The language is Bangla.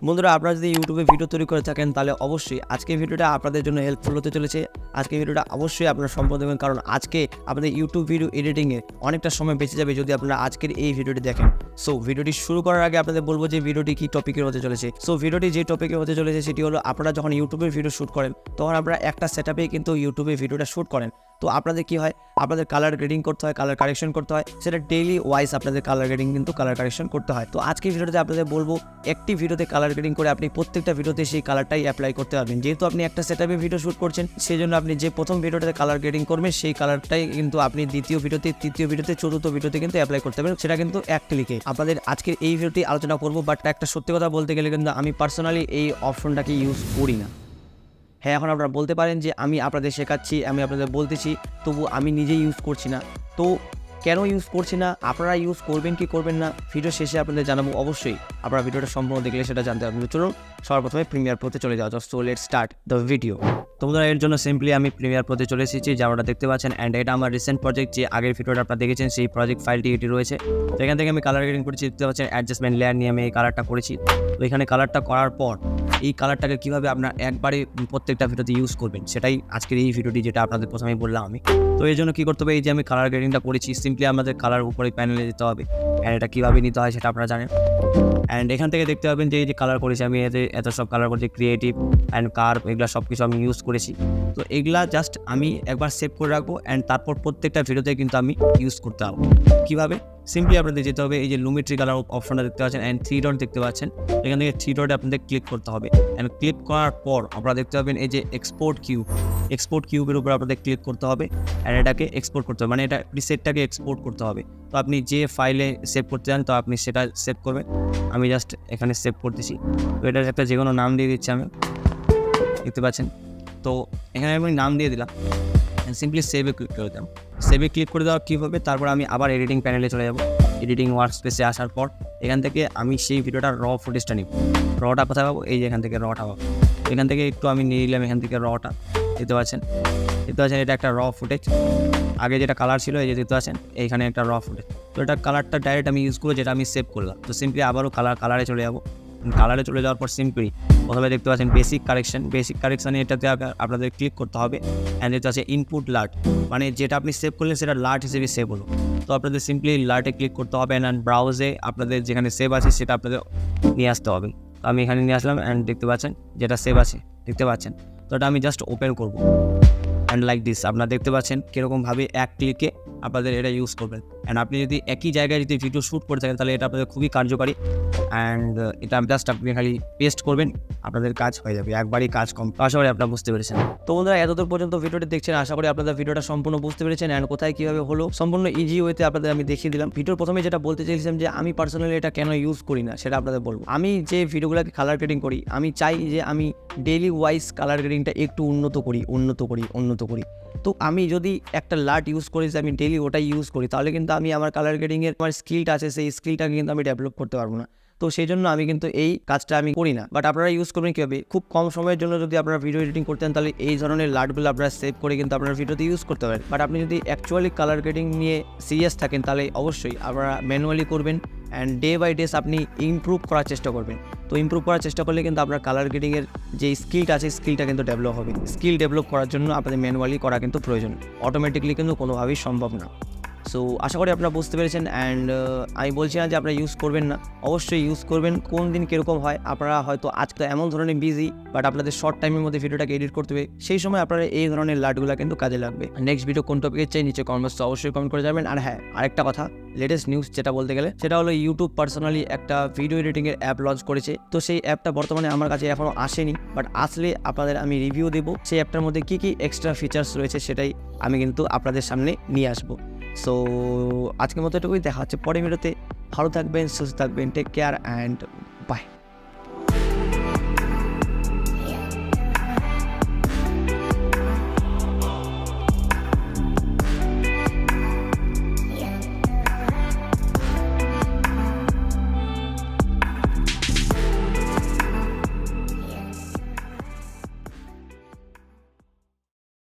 বন্ধুরা, আপনারা যদি ইউটিউবে ভিডিও তৈরি করে থাকেন তাহলে অবশ্যই আজকের ভিডিওটা আপনাদের জন্য হেল্পফুল হতে চলেছে। আজকের ভিডিওটা অবশ্যই আপনারা সম্পূর্ণ দেখবেন, কারণ আজকে আপনাদের ইউটিউব ভিডিও এডিটিংয়ে অনেকটা সময় বেঁচে যাবে যদি আপনারা আজকের এই ভিডিওটি দেখেন। সো ভিডিওটি শুরু করার আগে আপনাদের বলবো যে ভিডিওটি কী টপিকের হতে চলেছে। সো ভিডিওটি যে টপিকে হতে চলেছে সেটি হলো, আপনারা যখন ইউটিউবে ভিডিও শ্যুট করেন তখন আপনারা একটা সেটআপে কিন্তু ইউটিউবে ভিডিওটা শ্যুট করেন। তো আপনাদের কী হয়, আপনাদের কালার গ্রেডিং করতে হয়, কালার কারেকশন করতে হয়, সেটা ডেইলি ওয়াইজ আপনাদের কালার গ্রেডিং কিন্তু কালার কারেকশন করতে হয়। তো আজকে ভিডিওতে আপনাদের বলবো একটি ভিডিওতে কালার গ্রেডিং করে আপনি প্রত্যেকটা ভিডিওতে সেই কালারটাই অ্যাপ্লাই করতে পারবেন। যেহেতু আপনি একটা সেটআপে ভিডিও শ্যুট করছেন, সেই জন্য আপনি যে প্রথম ভিডিওটাতে কালার গ্রেডিং করবেন সেই কালারটাই কিন্তু আপনি দ্বিতীয় ভিডিওতে, তৃতীয় ভিডিওতে, চতুর্থ ভিডিওতে কিন্তু অ্যাপ্লাই করতে পারবেন। সেটা কিন্তু এক ক্লিকে। আপনাদের আজকের এই ভিডিওটি আলোচনা করবো, বাট একটা সত্যি কথা বলতে গেলে কিন্তু আমি পার্সোনালি এই অপশনটাকে ইউজ করি না। হ্যাঁ, এখন আপনারা বলতে পারেন যে আমি আপনাদের শেখাচ্ছি, আমি আপনাদের বলতেছি, তবু আমি নিজেই ইউজ করছি না। তো কেন ইউজ করছি না, আপনারা ইউজ করবেন কি করবেন না, ভিডিও শেষে আপনাদের জানাবো। অবশ্যই আপনারা ভিডিওটা সম্পূর্ণ দেখলে সেটা জানতে পারবেন। চলুন সর্বপ্রথমে প্রিমিয়ার প্রোতে চলে যাওয়া যাক। So let's start the video. তোমরা এর জন্য সিম্পলি আমি প্রিমিয়ার প্রোতে চলে এসেছি, যেমনটা দেখতে পাচ্ছেন। অ্যান্ড এটা আমার রিসেন্ট প্রজেক্ট, যে আগের ভিডিওটা আপনারা দেখেছেন সেই প্রজেক্ট ফাইলটি এটি রয়েছে। তো এখান থেকে আমি কালার গ্রেডিং করেছি, দেখতে পাচ্ছেন অ্যাডজাস্টমেন্ট লেয়ার নিয়ে আমি এই কালারটা করেছি। তো এখানে কালারটা করার পর এই কালারটাকে কীভাবে আপনার একবারে প্রত্যেকটা ভিডিওতে ইউজ করবেন সেটাই আজকের এই ভিডিওটি, যেটা আপনাদের প্রথমেই বললাম আমি। তো এই জন্য কী করতে হবে, এই যে আমি কালার গ্রেডিংটা করেছি, সিম্পলি আমাদের কালার উপরে প্যানেলে দিতে হবে। অ্যান্ড এটা কীভাবে নিতে হয় সেটা আপনারা জানেন। অ্যান্ড এখান থেকে দেখতে পাবেন যে এই যে কালার করেছি আমি, এত সব কালার করেছি, ক্রিয়েটিভ অ্যান্ড কার্ভ, এগুলো সব কিছু আমি ইউজ করেছি। তো এগুলা জাস্ট আমি একবার সেভ করে রাখবো, অ্যান্ড তারপর প্রত্যেকটা ভিডিওতে কিন্তু আমি ইউজ করতে পারবো। কীভাবে, সিম্পলি আপনাদের যেতে হবে, এই যে লুমিট্রি কালার অপশনটা দেখতে পাচ্ছেন অ্যান্ড 3 ডট দেখতে পাচ্ছেন, এখান থেকে 3 ডটে আপনাদের ক্লিক করতে হবে। অ্যান্ড ক্লিক করার পর আপনারা দেখতে পাবেন এই যে এক্সপোর্ট কিউবের উপর আপনাদের ক্লিক করতে হবে। অ্যান্ড এটাকে এক্সপোর্ট করতে হবে, মানে এটা প্রিসেটটাকে এক্সপোর্ট করতে হবে। তো আপনি যে ফাইলে সেভ করতে চান তো আপনি সেটা সেভ করবেন। আমি জাস্ট এখানে সেভ করতেছি। তো এটার একটা যে কোনো নাম দিয়ে দিচ্ছি আমি, দেখতে পাচ্ছেন। তো এখানে আমি নাম দিয়ে দিলাম, সিম্পলি সেভে ক্লিক করে দিলাম। সেভে ক্লিক করে দেওয়া কীভাবে, তারপর আমি আবার এডিটিং প্যানেলে চলে যাব। এডিটিং ওয়ার্কস্পেসে আসার পর এখান থেকে আমি সেই ভিডিওটার ফুটেজটা নিব। রটা কোথায় পাবো, এই যে এখান থেকে রটা পাবো। এখান থেকে একটু আমি নিয়ে নিলাম, এখান থেকে রটা দেখতে পাচ্ছেন। এটা একটা ফুটেজ। আগে যেটা কালার ছিল এই যে দেখতে পাচ্ছেন, এইখানে একটা ফুটেজ। তো এটা কালারটা ডাইরেক্ট আমি ইউজ করবো, যেটা আমি সেভ করলাম। তো সিম্পলি আবারও কালারে চলে যাবো। কালারে চলে যাওয়ার পর সিম্পলি প্রথমে দেখতে পাচ্ছেন বেসিক কারেকশানে এটাতে আপনাদের ক্লিক করতে হবে। অ্যান্ড দেখতে পাচ্ছেন ইনপুট লাট, মানে যেটা আপনি সেভ করলেন সেটা লাট হিসেবে সেভ হলো। তো আপনাদের সিম্পলি লাটে ক্লিক করতে হবে, অ্যান্ড ব্রাউজে আপনাদের যেখানে সেভ আছে সেটা আপনাদের নিয়ে আসতে হবে। তো আমি এখানে নিয়ে আসলাম, অ্যান্ড দেখতে পাচ্ছেন যেটা সেভ আছে, দেখতে পাচ্ছেন। তো এটা আমি জাস্ট ওপেন করবো। অ্যান্ড লাইক দিস আপনারা দেখতে পাচ্ছেন কীরকমভাবে এক ক্লিকে আপনাদের এটা ইউজ করবেন। অ্যান্ড আপনি যদি একই জায়গায় যদি ভিডিও শ্যুট করে থাকেন তাহলে এটা আপনাদের খুবই কার্যকারী। অ্যান্ড এটা জাস্ট আপনি খালি পেস্ট করবেন, আপনাদের কাজ হয়ে যাবে, একবারই কাজ কম। তো আশা করি আপনারা বুঝতে পেরেছেন। তো বন্ধুরা, এতদূর পর্যন্ত ভিডিওটি দেখছেন, আশা করি আপনাদের ভিডিওটা সম্পূর্ণ বুঝতে পেরেছেন। অ্যান্ড কোথায় কীভাবে হলো সম্পূর্ণ ইজি ওয়েতে আপনাদের আমি দেখিয়ে দিলাম। ভিডিওর প্রথমে যেটা বলতে চাইছিলাম যে আমি পার্সোনালি এটা কেন ইউজ করি না সেটা আপনাদের বলবো। আমি যে ভিডিওগুলোকে কালার গ্রেডিং করি, আমি চাই যে আমি ডেইলি ওয়াইজ কালার গ্রেডিংটা একটু উন্নত করি। তো আমি যদি একটা লাট ইউজ করি, যে আমি ডেইলি ওটাই ইউজ করি, তাহলে কিন্তু আমি আমার কালার গ্রেডিংয়ের আমার স্কিলটা আছে, সেই স্কিলটাকে কিন্তু আমি ডেভেলপ করতে পারবো না। তো সেই জন্য আমি কিন্তু এই কাজটা আমি করি না। বাট আপনারা ইউজ করবেন কীভাবে, খুব কম সময়ের জন্য যদি আপনারা ভিডিও এডিটিং করতেন তাহলে এই ধরনের লাটগুলো আপনারা সেভ করে কিন্তু আপনারা ভিডিওতে ইউজ করতে পারেন। বাট আপনি যদি অ্যাকচুয়ালি কালার গ্রেডিং নিয়ে সিরিয়াস থাকেন তাহলে অবশ্যই আপনারা ম্যানুয়ালি করবেন। অ্যান্ড ডে বাই ডে আপনি ইমপ্রুভ করার চেষ্টা করবেন। তো ইমপ্রুভ করার চেষ্টা করলে কিন্তু আপনার কালার গ্রেডিংয়ের যে স্কিলটা আছে, স্কিলটা কিন্তু ডেভেলপ হবে। স্কিল ডেভেলপ করার জন্য আপনাদের ম্যানুয়ালি করা কিন্তু প্রয়োজন, অটোমেটিকলি কিন্তু কোনোভাবেই সম্ভব না। সো আশা করি আপনারা বুঝতে পেরেছেন। অ্যান্ড আমি বলছি না যে আপনারা ইউজ করবেন না, অবশ্যই ইউজ করবেন। কোন দিন কীরকম হয়, আপনারা হয়তো আজকে এমন ধরনের বিজি, বাট আপনাদের শর্ট টাইমের মধ্যে ভিডিওটাকে এডিট করতে হবে, সেই সময় আপনারা এই ধরনের লাটগুলো কিন্তু কাজে লাগবে। নেক্সট ভিডিও কোন টপিকের চাই নিচে কমেন্টস অবশ্যই কমেন্ট করে যাবেন। আর হ্যাঁ, আরেকটা কথা, লেটেস্ট নিউজ যেটা বলতে গেলে সেটা হলো ইউটিউব পার্সোনালি একটা ভিডিও এডিটিংয়ের অ্যাপ লঞ্চ করেছে। তো সেই অ্যাপটা বর্তমানে আমার কাছে এখনও আসেনি, বাট আসলে আপনাদের আমি রিভিউ দেবো। সেই অ্যাপটার মধ্যে কী কী এক্সট্রা ফিচার্স রয়েছে সেটাই আমি কিন্তু আপনাদের সামনে নিয়ে আসবো। সো আজকের মতো এটুকুই, দেখা হচ্ছে পরের ভিডিওতে। ভালো থাকবেন, সুস্থ থাকবেন, টেক কেয়ার অ্যান্ড বাই।